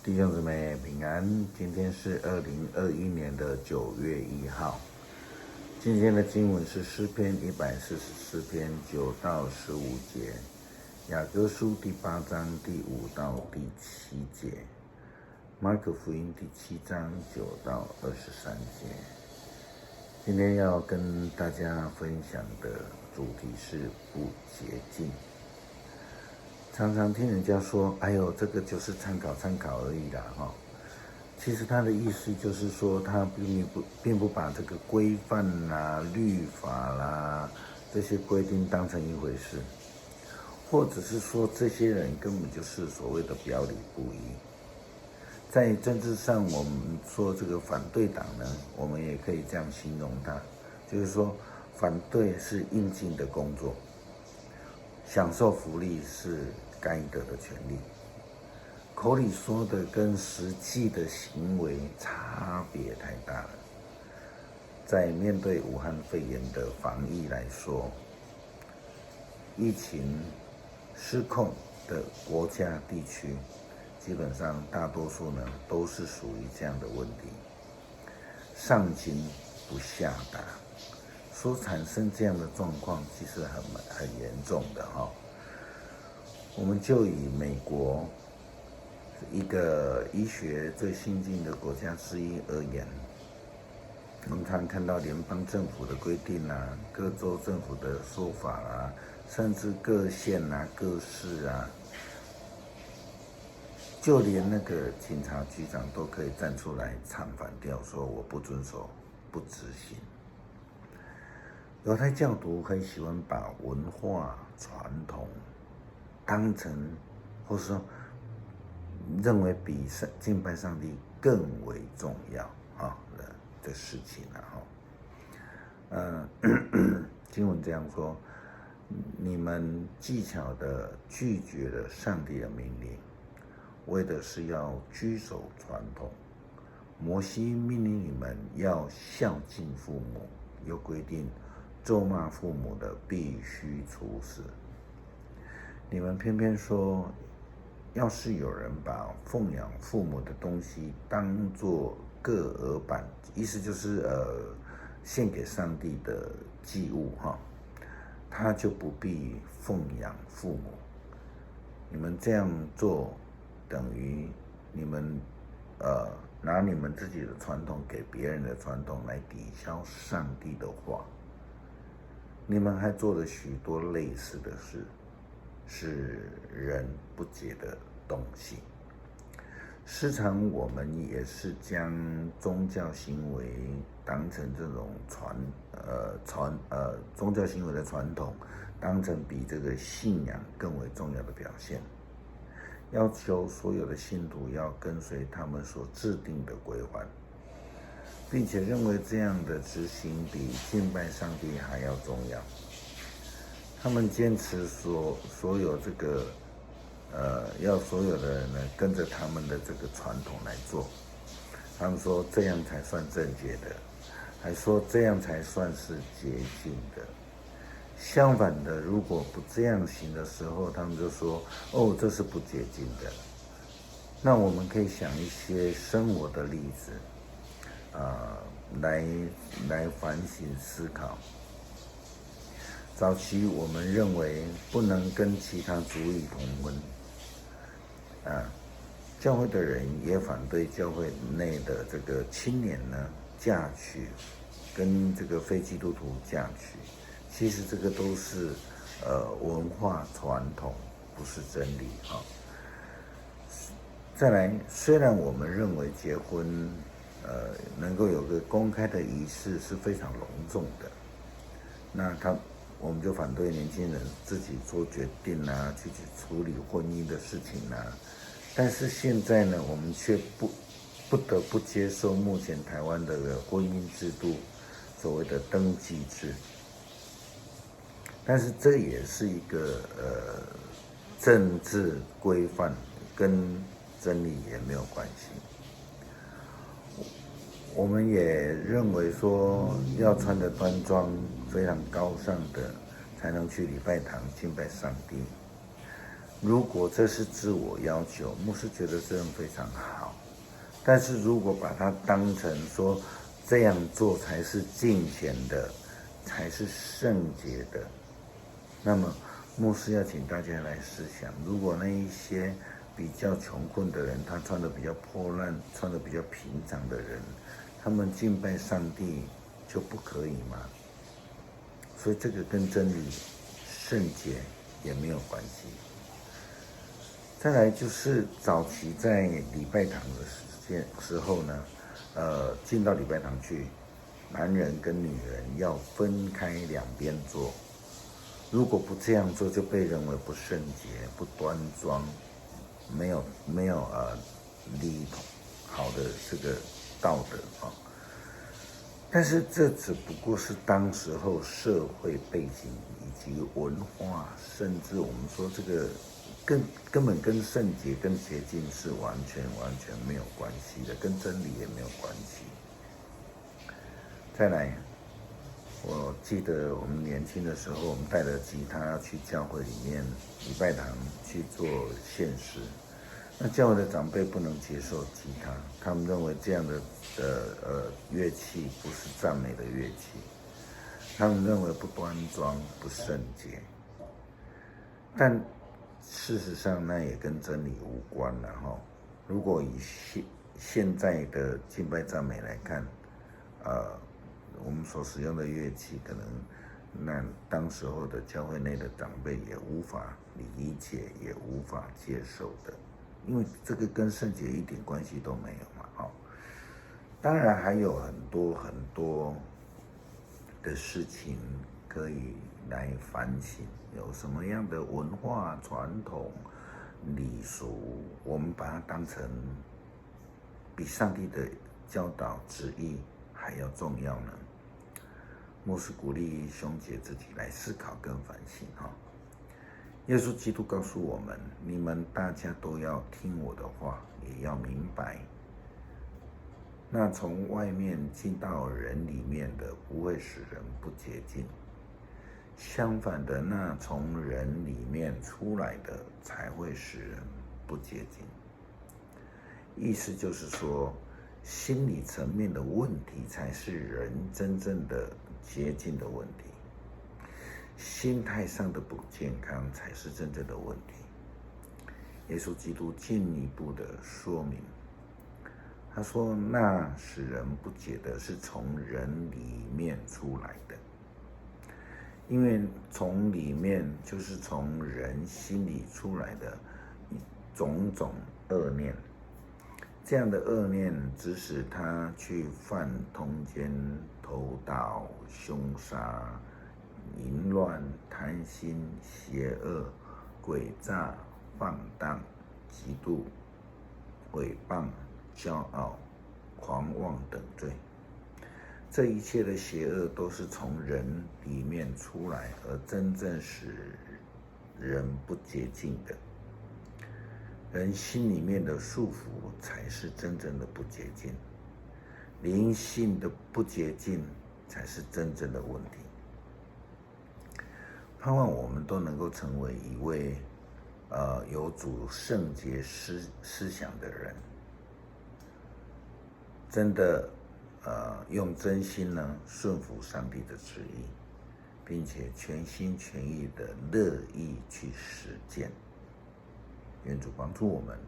弟兄姊妹平安，今天是2021年的9月1号。今天的经文是诗篇144篇9到15节，雅歌书第8章第5到第7节，马可福音第7章9到23节。今天要跟大家分享的主题是不洁净。常常听人家说，哎呦，这个就是参考而已啦，其实他的意思就是说，他并不把这个规范啦、律法啦这些规定当成一回事，或者是说这些人根本就是所谓的表里不一。在政治上，我们说这个反对党呢，我们也可以这样形容他，就是说反对是应尽的工作，享受福利是该得的权利。口里说的跟实际的行为差别太大了。在面对武汉肺炎的防疫来说，疫情失控的国家地区，基本上大多数呢都是属于这样的问题，上情不下达，所产生这样的状况其实很严重的哈。我们就以美国一个医学最先进的国家之一而言，我们常看到联邦政府的规定啊，各州政府的说法啊，甚至各县啊、各市啊，就连那个警察局长都可以站出来唱反调，说我不遵守、不执行。犹太教徒很喜欢把文化传统当成，或是说认为比敬拜上帝更为重要的事情经文这样说：你们技巧的拒绝了上帝的命令，为的是要居守传统。摩西命令你们要孝敬父母，又规定咒骂父母的必须处死。你们偏偏说，要是有人把奉养父母的东西当作各额版，意思就是献给上帝的祭物他就不必奉养父母。你们这样做，等于你们拿你们自己的传统给别人的传统来抵消上帝的话。你们还做了许多类似的事，是人不洁的东西。时常我们也是将宗教行为当成这种宗教行为的传统，当成比这个信仰更为重要的表现，要求所有的信徒要跟随他们所制定的规范，并且认为这样的执行比敬拜上帝还要重要。他们坚持所有这个要所有的人呢跟着他们的这个传统来做。他们说这样才算正确的，还说这样才算是洁净的。相反的，如果不这样行的时候，他们就说这是不洁净的。那我们可以想一些生活的例子来反省思考。早期我们认为不能跟其他族裔同婚教会的人也反对教会内的这个青年呢嫁娶，跟这个非基督徒嫁娶。其实这个都是文化传统，不是真理再来，虽然我们认为结婚能够有个公开的仪式是非常隆重的，那我们就反对年轻人自己做决定去处理婚姻的事情但是现在呢，我们却不得不接受目前台湾的婚姻制度，所谓的登记制。但是这也是一个政治规范，跟真理也没有关系。我们也认为说要穿得端庄，非常高尚的，才能去礼拜堂敬拜上帝。如果这是自我要求，牧师觉得这样非常好。但是如果把它当成说这样做才是敬虔的，才是圣洁的，那么牧师要请大家来思想，如果那一些比较穷困的人，他穿得比较破烂，穿得比较平常的人，他们敬拜上帝就不可以吗？所以这个跟真理、圣洁也没有关系。再来就是早期在礼拜堂的时候呢，进到礼拜堂去，男人跟女人要分开两边坐。如果不这样做，就被认为不圣洁、不端庄，没有礼好的这个道德啊。但是这只不过是当时候社会背景以及文化，甚至我们说这个根本跟圣洁跟洁净是完全没有关系的，跟真理也没有关系。再来，我记得我们年轻的时候，我们带着吉他要去教会里面礼拜堂去做献诗。那教会的长辈不能接受吉他，他们认为这样的乐器不是赞美的乐器，他们认为不端庄、不圣洁。但事实上，那也跟真理无关了哈。如果以现在的敬拜赞美来看，我们所使用的乐器，可能那当时候的教会内的长辈也无法理解，也无法接受的。因为这个跟圣洁一点关系都没有嘛，当然还有很多的事情可以来反省，有什么样的文化传统礼俗，我们把它当成比上帝的教导旨意还要重要呢？牧师鼓励兄姐自己来思考跟反省哈。耶稣基督告诉我们，你们大家都要听我的话，也要明白，那从外面进到人里面的，不会使人不洁净，相反的，那从人里面出来的，才会使人不洁净。意思就是说，心理层面的问题才是人真正的洁净的问题，心态上的不健康才是真正的问题。耶稣基督进一步的说明，他说：“那使人不洁的，是从人里面出来的，因为从里面就是从人心里出来的种种恶念。这样的恶念指使他去犯通奸、偷盗、凶杀、淫乱、贪心、邪恶、诡诈、放荡、嫉妒、毁谤、骄傲、狂妄等罪。这一切的邪恶都是从人里面出来，而真正使人不洁净的。人心里面的束缚才是真正的不洁净，灵性的不洁净才是真正的问题。盼望我们都能够成为一位有主圣洁思想的人，真的用真心呢顺服上帝的旨意，并且全心全意的乐意去实践。愿主帮助我们。